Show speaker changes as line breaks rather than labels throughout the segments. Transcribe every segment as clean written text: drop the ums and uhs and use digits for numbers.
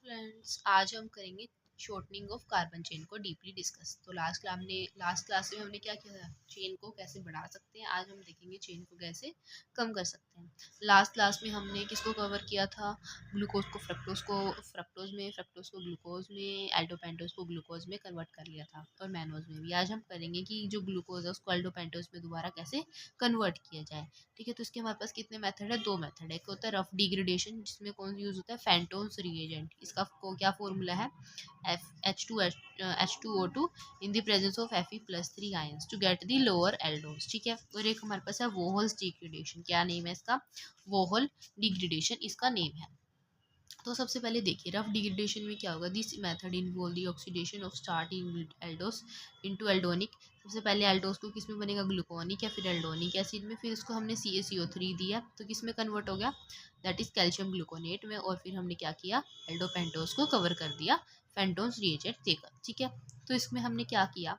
Friends, आज हम करेंगे शॉर्टनिंग ऑफ कार्बन चेन को डीपली डिस्कस। तो लास्ट क्लास में हमने क्या किया था, चेन को कैसे बढ़ा सकते हैं। आज हम देखेंगे चेन को कैसे कम कर सकते हैं। लास्ट क्लास में हमने किसको कवर किया था, ग्लूकोज को फ्रक्टोज को ग्लूकोज में, एल्डोपेंटोज को ग्लूकोज में कन्वर्ट कर लिया था, और मैनोज में भी। आज हम करेंगे कि जो ग्लूकोज है उसको एल्डोपेंटोज में दोबारा कैसे कन्वर्ट किया जाए। ठीक है, तो इसके हमारे पास कितने मेथड है, दो मेथड है। एक होता है रफ डिग्रेडेशन, जिसमें कौन यूज होता है, फेंटोन्स रिएजेंट। इसका क्या फॉर्मूला है, H2O2 in the presence of Fe+3 ions to get the lower aldose। ठीक है, और एक हमारे पास है वोहल्स डिग्रेडेशन। क्या नेम है इसका, वोहल डिग्रेडेशन इसका नेम है। तो सबसे पहले देखिए रफ डिग्रेडेशन में क्या होगा, this method involve the oxidation of starting aldose into aldonic. सबसे पहले एल्डोस को किस में बनेगा, ग्लूकोनिक या फिर एल्डोनिक एसिड में। फिर इसको हमने CaCO3 दिया तो किस में कन्वर्ट हो गया, दैट इज कैल्शियम ग्लूकोनेट में। और फिर हमने क्या किया, एल्डोपेंटोस को कवर कर दिया फेंटोन्स रिएजेंट देकर। ठीक है, तो इसमें हमने क्या किया,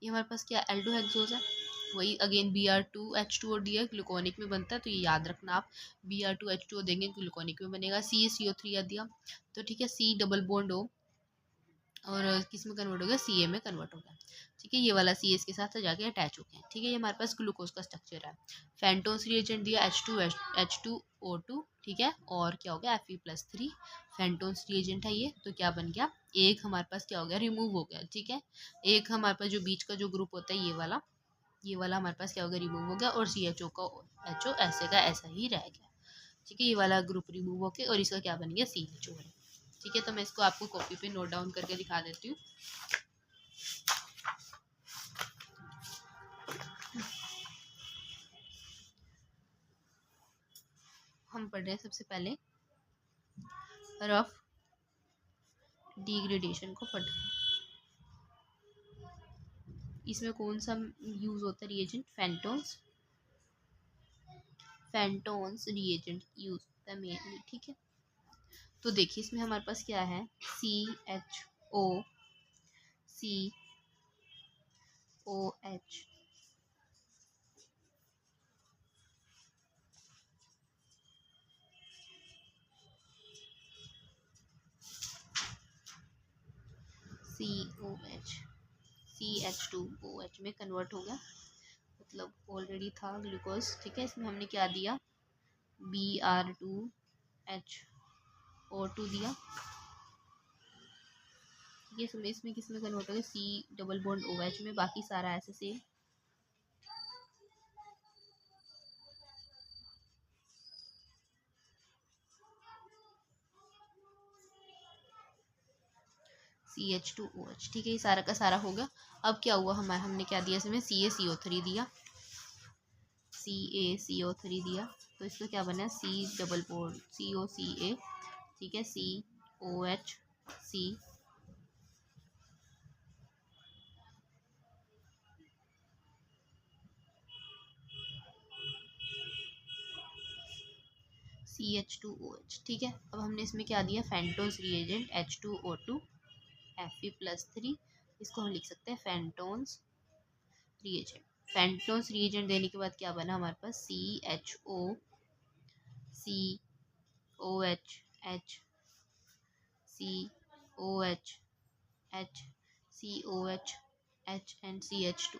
ये हमारे पास क्या एल्डोहेक्सोज है, वही अगेन Br2H2O दिया, ग्लूकोनिक में बनता है, तो ये याद रखना आप। Br2H2O देंगे ग्लूकोनिक में बनेगा। CaCO3 दिया तो ठीक है, C डबल बॉन्ड O और किस में कन्वर्ट हो गया, Ca में कन्वर्ट हो गया। ठीक है, ये वाला C इसके साथ जाके अटैच हो गया। ठीक है, ये हमारे पास ग्लूकोज का स्ट्रक्चर है। फेंटोन्स रिएजेंट दिया H2O2। ठीक है, और क्या हो गया, Fe+3 फेंटोन्स रिएजेंट है ये, तो क्या बन गया, एक हमारे पास क्या हो गया, रिमूव हो गया। ठीक है, एक हमारे पास जो बीच का जो ग्रुप होता है ये वाला हमारे पास क्या हो गया, रिमूव हो गया, और CHO का HO ऐसे का ऐसा ही रह गया। ठीक है, ये वाला ग्रुप रिमूव होके और इसका क्या बन गया, CHO है। ठीक है, तो मैं इसको आपको कॉपी पे नोट डाउन करके दिखा देती हूँ। हम पढ़ रहे हैं सबसे पहले रफ डिग्रेडेशन को पढ़ रहे हैं। इसमें कौन सा यूज होता है रिएजेंट, फेंटोन्स रिएजेंट यूज होता है मेनली। ठीक है, तो देखिए इसमें हमारे पास क्या है, CHO CH2OH में कन्वर्ट हो गया, मतलब ऑलरेडी था ग्लूकोज। ठीक है, इसमें हमने क्या दिया, Br2HO2 दिया। ये इसमें किस में कन्वर्ट हो गया, C डबल बॉन्ड OH में, बाकी सारा ऐसे सेम। CH2OH। ठीक है, ये सारा का सारा हो गया। अब क्या हुआ, हमने क्या दिया इसमें, CaCO3 दिया, CaCO3 दिया, तो इसका क्या बना, C डबल बॉन्ड COCA। ठीक है, COH CH2OH। ठीक है, अब हमने इसमें क्या दिया, फेंटोन्स रिएजेंट H2O2 Fe+3। इसको हम लिख सकते हैं फेंटोन्स रिएजेंट। फेंटोन्स रिएजेंट देने के बाद क्या बना हमारे पास, CHO COH एंड CH2।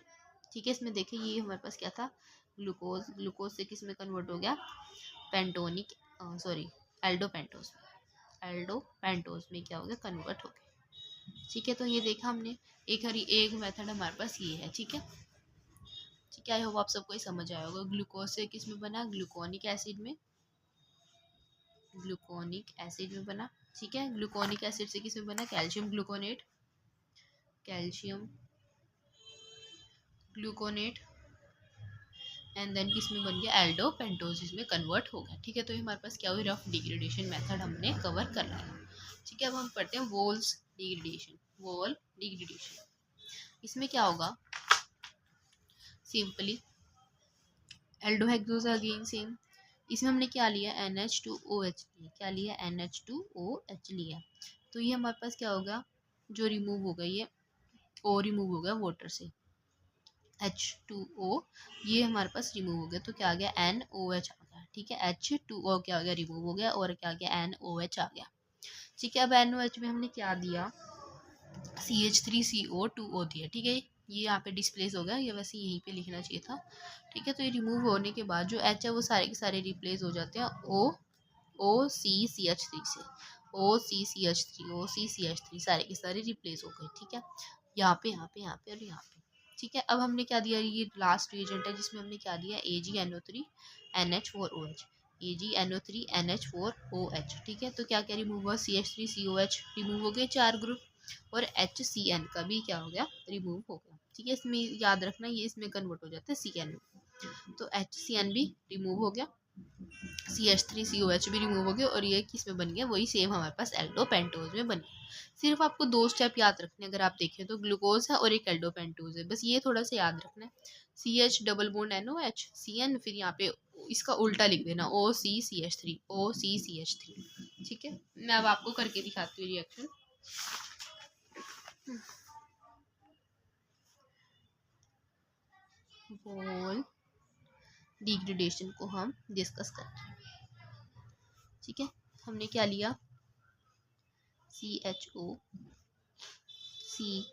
ठीक है, इसमें देखिए ये हमारे पास क्या था, ग्लूकोज से किस में कन्वर्ट हो गया, एल्डोपेंटोज में क्या हो गया, कन्वर्ट हो गया। ठीक है, तो ये देखा हमने, एक मेथड हमारे पास ये है। ठीक है, ठीक है, आई होप आप सबको समझ आया होगा। ग्लूकोज से किस में बना, ग्लूकोनिक एसिड में बना। ठीक है, ग्लूकोनिक एसिड से किस में बना, कैल्शियम ग्लूकोनेट एंड देन किस में बन गया, एल्डोपेंटोसिस में कन्वर्ट हो गया। ठीक है, तो ये हमारे पास क्या हुई, रफ डिग्रेडेशन मेथड हमने कवर कर लिया। ठीक है, अब हम पढ़ते हैं वॉल डिग्रेडेशन। इसमें क्या होगा, सिंपली एल्डोहेक्सोज अगेन सेम। इसमें हमने क्या लिया, NH2OH लिया। क्या लिया, NH2OH लिया। तो ये हमारे पास क्या होगा, जो रिमूव हो गया, ये O रिमूव हो गया वाटर से, H2O ये हमारे पास रिमूव हो गया, तो क्या आ गया, NOH आ गया। ठीक है, H2O क्या हो गया, रिमूव हो गया, और क्या आ गया, NOH आ गया। ठीक है। अब NOH में हमने क्या दिया, CH3CO2O दिया, ठीक है। ये यहाँ पे डिस्प्लेस हो गया, ये वैसे यहीं पे लिखना चाहिए था, ठीक है। तो ये रिमूव होने के बाद जो H है वो सारे के सारे रिप्लेस हो जाते हैं OCCH3 से, OCCH3 सारे के सारे रिप्लेस हो गए, ठीक है। यहाँ पे यहाँ पे यहाँ पे और यहाँ पे, ठीक है। अब हमने क्या दिया, ये लास्ट रिएजेंट है जिसमें हमने क्या दिया, AgNO3NH4OH, AgNO3NH4OH, ठीक है। तो क्या क्या रिमूव हुआ, CH3COH रिमूव हो गए 4 ग्रुप, और HCN का भी क्या हो गया, रिमूव हो गया, ठीक है। इसमें याद रखना ये इसमें कन्वर्ट हो जाता है CN, तो HCN भी रिमूव हो गया, CH3COH भी रिमूव हो गया, और ये किस में बन गया, वही सेम हमारे पास एल्डोपेंटोज में बन गया। सिर्फ आपको 2 स्टेप याद रखने, अगर आप देखें तो ग्लूकोज है और एक एल्डोपेंटोज है, बस ये थोड़ा सा याद रखना है। CH double bond NOH CN, फिर यहाँ पे इसका उल्टा लिख देना OCCH3, ठीक है। मैं अब आपको करके दिखाती हूँ रिएक्शन। वोल डिग्रेडेशन को हम डिस्कस करते हैं, ठीक है। हमने क्या लिया, CHO C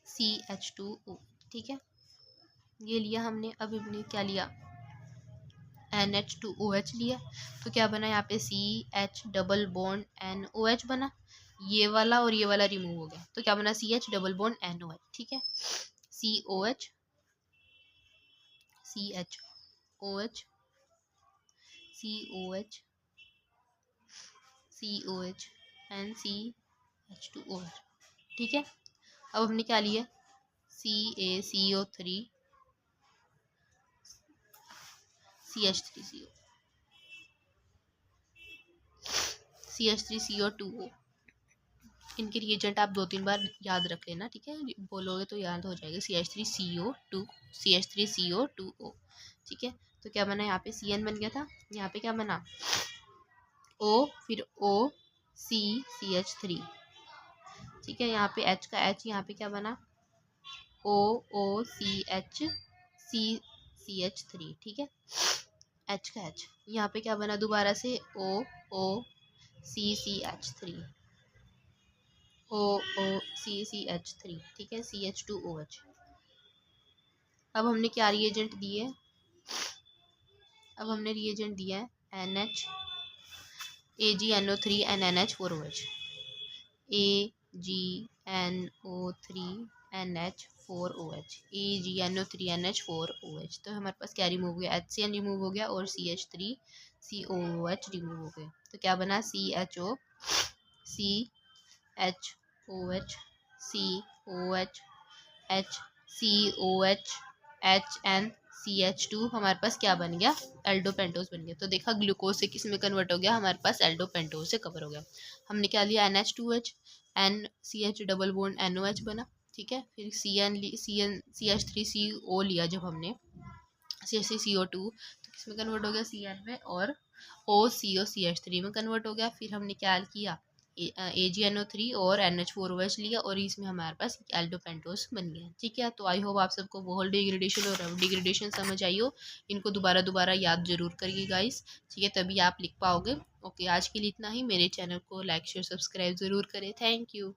CH2O, ठीक है, ये लिया हमने। अब हमने क्या लिया, NH2OH लिया, तो क्या बना यहाँ पे CH डबल बॉन्ड NOH बना, ये वाला और ये वाला रिमूव हो गया, तो क्या बना CH डबल बॉन्ड NOH, ठीक है। COH CHOH COH COH and CH2OH, ठीक है। अब हमने क्या लिया, CaCO3 CH3CO CH3CO2O, इनके रिएजेंट आप 2-3 बार याद रख लेना, ठीक है, बोलोगे तो याद हो जाएगा, CH3CO2O, ठीक है। तो क्या बना, यहाँ पे CN बन गया था, यहाँ पे क्या बना O, फिर OCCH3, ठीक है। यहाँ पे H का H, यहाँ पे क्या बना OOCHCCH3, ठीक है। H का H, यहाँ पे क्या बना दोबारा से OOCCH3, OOCCH3, ठीक है, CH2OH। अब हमने क्या रिएजेंट दिए, अब हमने रिएजेंट दिया है NH AgNO3 and NH4OH, AgNO3NH4OH, AgNO3NH4OH, तो हमारे पास क्या रिमूव हो गया, HCN रिमूव हो गया और CH3COOH रिमूव हो गया, तो क्या बना CHO CHOH COH HCOH HN CH2, हमारे पास क्या बन गया, एल्डोपेंटोज बन गया। तो देखा ग्लूकोज से किस में कन्वर्ट हो गया, हमारे पास एल्डोपेंटोज से कवर हो गया। हमने क्या लिया, NH2H NCH double bond NOH बना, ठीक है। फिर CH3CO लिया, जब हमने CH3CO2 तो किस में कन्वर्ट हो गया, CN में, और OCOCH3 में कन्वर्ट हो गया। फिर हमने क्या किया, AgNO3 और NH4OH लिया, और इसमें हमारे पास एल्डोपेंटोस बन गया, ठीक है। तो आई होप आप सबको वोल डिग्रेडेशन और रफ डिग्रेडेशन समझ आई हो, इनको दोबारा दोबारा याद जरूर करिए गाइस, ठीक है, तभी आप लिख पाओगे। ओके, आज के लिए इतना ही। मेरे चैनल को लाइक शेयर सब्सक्राइब ज़रूर करें। Thank you.